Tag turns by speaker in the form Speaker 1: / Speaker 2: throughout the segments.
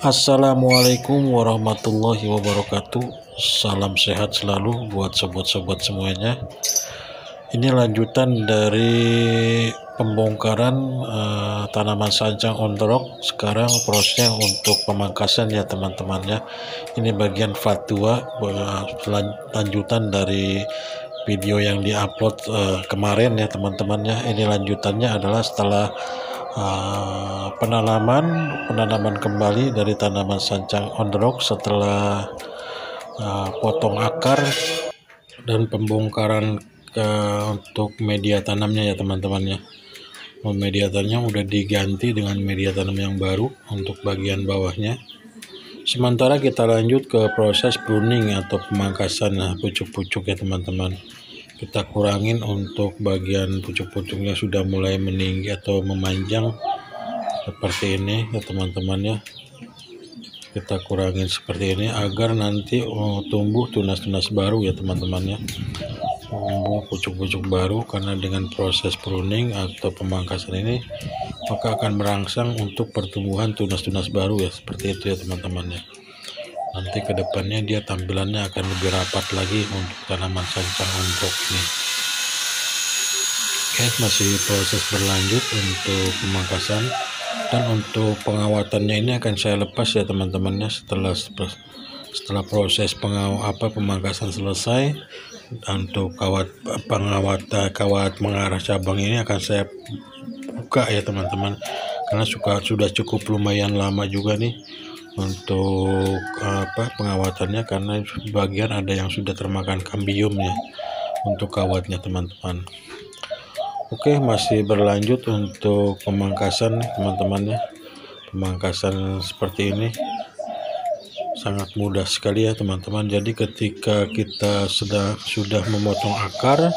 Speaker 1: Assalamualaikum warahmatullahi wabarakatuh. Salam sehat selalu buat sobat-sobat semuanya. Ini lanjutan dari pembongkaran tanaman sancang on the rock. Sekarang prosesnya untuk pemangkasan ya teman-teman ya. Ini bagian fatwa lanjutan dari video yang diupload kemarin ya teman-teman ya. Ini lanjutannya adalah setelah penanaman kembali dari tanaman sancang on the rock setelah potong akar dan pembongkaran untuk media tanamnya ya teman-teman ya. Media tanamnya udah diganti dengan media tanam yang baru untuk bagian bawahnya. Sementara kita lanjut ke proses pruning atau pemangkasan pucuk-pucuk ya teman-teman. Kita kurangin untuk bagian pucuk-pucuknya sudah mulai meninggi atau memanjang seperti ini ya teman-teman ya. Kita kurangin seperti ini agar nanti tumbuh tunas-tunas baru ya teman-teman ya. Tumbuh pucuk-pucuk baru, karena dengan proses pruning atau pemangkasan ini maka akan merangsang untuk pertumbuhan tunas-tunas baru ya, seperti itu ya teman-teman ya. Nanti kedepannya dia tampilannya akan lebih rapat lagi untuk tanaman sancang on the rock ini. Oke, masih proses berlanjut untuk pemangkasan, dan untuk pengawatannya ini akan saya lepas ya teman-teman ya. Setelah proses pemangkasan selesai, untuk kawat mengarah cabang ini akan saya buka ya teman-teman, karena sudah cukup lumayan lama juga nih untuk pengawatannya, karena bagian ada yang sudah termakan kambium ya untuk kawatnya teman-teman. Oke, masih berlanjut untuk pemangkasan teman-teman ya. Pemangkasan seperti ini sangat mudah sekali ya teman-teman. Jadi ketika kita sudah memotong akar,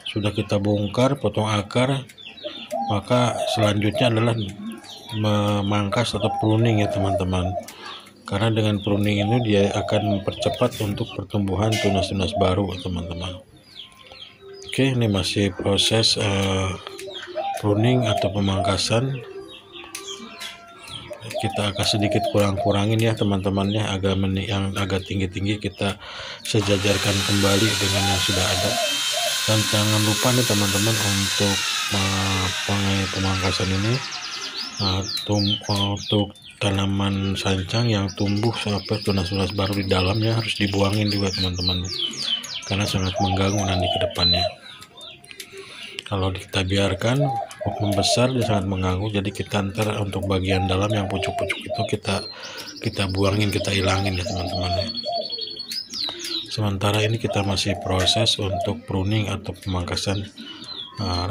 Speaker 1: sudah kita bongkar potong akar, maka selanjutnya adalah memangkas atau pruning ya teman-teman. Karena dengan pruning ini dia akan mempercepat untuk pertumbuhan tunas-tunas baru ya teman-teman. Oke, ini masih proses pruning atau pemangkasan. Kita akan sedikit kurangin ya teman-teman ya, yang agak tinggi-tinggi kita sejajarkan kembali dengan yang sudah ada. Dan jangan lupa nih teman-teman, untuk pemangkasan ini untuk tanaman sancang yang tumbuh sampai tunas-tunas baru di dalamnya harus dibuangin juga teman-teman, karena sangat mengganggu nanti ke depannya. Kalau kita biarkan membesar dia sangat mengganggu. Jadi kita ntar untuk bagian dalam yang pucuk-pucuk itu kita buangin, kita hilangin ya teman-teman. Sementara ini kita masih proses untuk pruning atau pemangkasan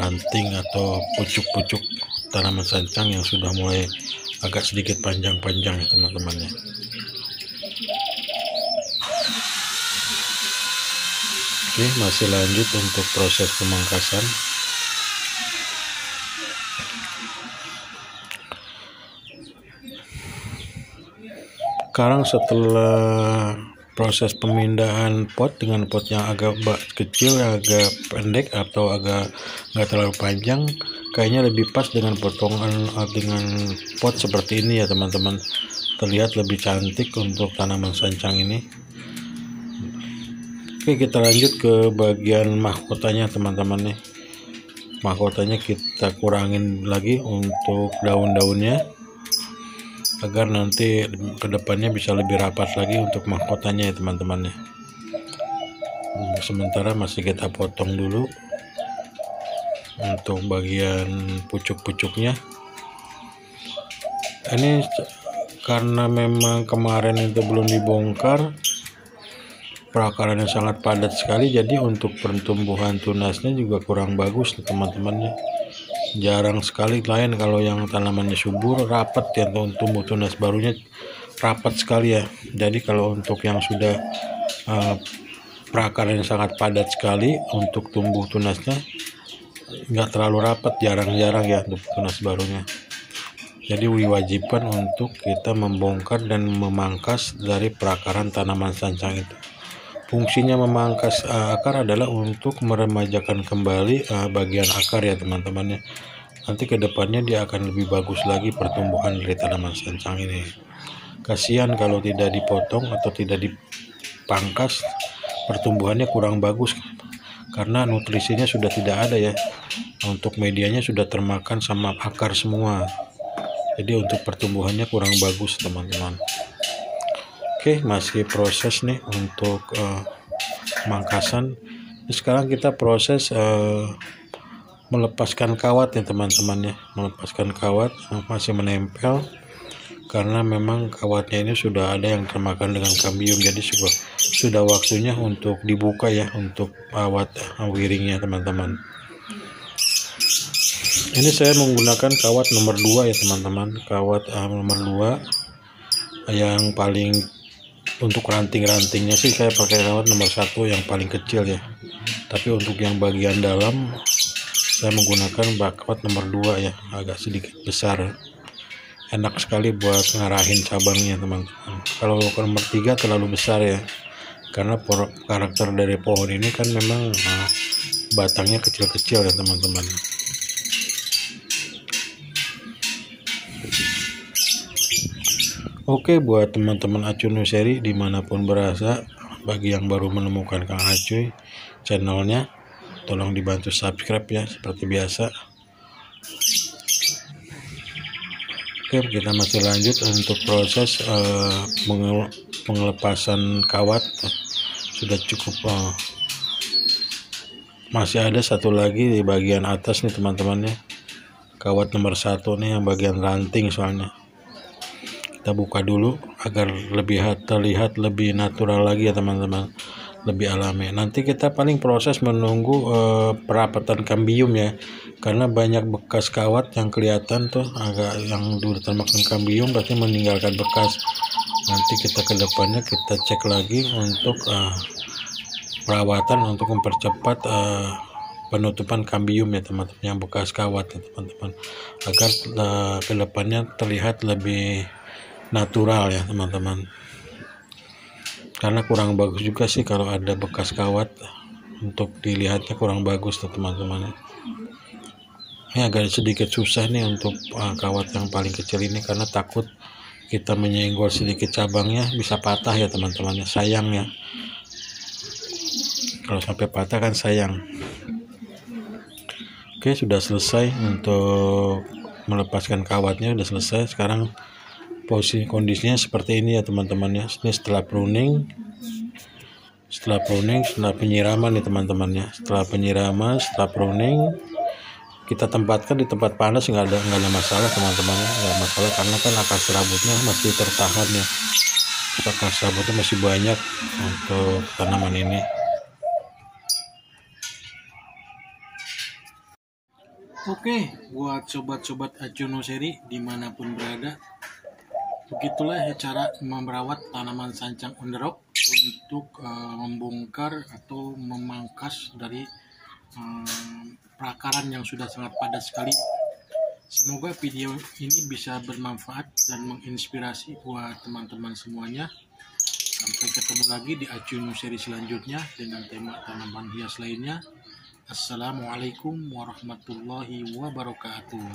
Speaker 1: ranting atau pucuk-pucuk tanaman sancang yang sudah mulai agak sedikit panjang-panjang ya teman-teman ya. Oke, masih lanjut untuk proses pemangkasan. Sekarang setelah proses pemindahan pot dengan pot yang agak kecil, agak pendek atau agak nggak terlalu panjang, kayaknya lebih pas dengan potongan dengan pot seperti ini ya teman-teman. Terlihat lebih cantik untuk tanaman sancang ini. Oke, kita lanjut ke bagian mahkotanya teman-teman nih. Mahkotanya kita kurangin lagi untuk daun-daunnya, agar nanti kedepannya bisa lebih rapat lagi untuk mahkotanya ya teman-teman ya. Sementara masih kita potong dulu untuk bagian pucuk-pucuknya. Ini karena memang kemarin itu belum dibongkar, perakarannya sangat padat sekali, jadi untuk pertumbuhan tunasnya juga kurang bagus teman-teman ya. Jarang sekali lain kalau yang tanamannya subur rapat ya, untuk tumbuh tunas barunya rapat sekali ya. Jadi kalau untuk yang sudah perakarannya sangat padat sekali, untuk tumbuh tunasnya nggak terlalu rapat, jarang-jarang ya untuk tunas barunya. Jadi diwajibkan untuk kita membongkar dan memangkas dari perakaran tanaman sancang itu. Fungsinya memangkas akar adalah untuk meremajakan kembali bagian akar ya teman-teman ya. Nanti kedepannya dia akan lebih bagus lagi pertumbuhan dari tanaman sancang ini. Kasihan kalau tidak dipotong atau tidak dipangkas, pertumbuhannya kurang bagus karena nutrisinya sudah tidak ada ya. Untuk medianya sudah termakan sama akar semua. Jadi untuk pertumbuhannya kurang bagus teman-teman. Oke, masih proses nih untuk pemangkasan. Sekarang kita proses melepaskan kawat ya teman-teman ya, melepaskan kawat yang masih menempel karena memang kawatnya ini sudah ada yang termakan dengan kambium, jadi sudah waktunya untuk dibuka ya, untuk kawat wiringnya teman-teman. Ini saya menggunakan kawat nomor 2 ya teman-teman, kawat nomor 2 yang paling, untuk ranting-rantingnya sih saya pakai kawat nomor 1 yang paling kecil ya, tapi untuk yang bagian dalam saya menggunakan kawat nomor 2 ya, agak sedikit besar. Enak sekali buat ngarahin cabangnya teman-teman. Kalau nomor 3 terlalu besar ya, karena karakter dari pohon ini kan memang batangnya kecil-kecil ya teman-teman. Oke, buat teman-teman Acuy Nursery dimanapun berada, bagi yang baru menemukan Kang Acuy channelnya, tolong dibantu subscribe ya, seperti biasa. Oke, kita masih lanjut untuk proses pengelepasan kawat. Sudah cukup, masih ada satu lagi di bagian atas nih teman-teman ya, kawat nomor 1 nih yang bagian ranting soalnya. Kita buka dulu agar lebih terlihat lebih natural lagi ya teman-teman, lebih alami. Nanti kita paling proses menunggu perapatan kambium ya, karena banyak bekas kawat yang kelihatan tuh agak yang dulu termakan kambium, berarti meninggalkan bekas. Nanti kita ke depannya kita cek lagi untuk perawatan untuk mempercepat penutupan kambium ya teman-teman, yang bekas kawat ya teman-teman, agar ke depannya terlihat lebih natural ya teman-teman. Karena kurang bagus juga sih kalau ada bekas kawat, untuk dilihatnya kurang bagus tuh teman-teman. Ini agak sedikit susah nih untuk kawat yang paling kecil ini, karena takut kita menyenggol sedikit cabangnya bisa patah ya teman-teman. Sayang ya, kalau sampai patah kan sayang. Oke, sudah selesai untuk melepaskan kawatnya, sudah selesai. Sekarang posisi kondisinya seperti ini ya teman-teman ya. Ini setelah pruning, setelah penyiraman nih teman-teman ya. Setelah penyiraman, setelah pruning, kita tempatkan di tempat panas, nggak ada masalah teman-teman ya, nggak masalah, karena kan akar serabutnya masih tertahan ya. Akar serabutnya masih banyak untuk tanaman ini. Oke, buat sobat-sobat Acuy Nursery dimanapun berada, begitulah ya cara merawat tanaman sancang on the rock untuk membongkar atau memangkas dari perakaran yang sudah sangat padat sekali. Semoga video ini bisa bermanfaat dan menginspirasi buat teman-teman semuanya. Sampai ketemu lagi di Acuy Nursery selanjutnya dengan tema tanaman hias lainnya. Assalamualaikum warahmatullahi wabarakatuh.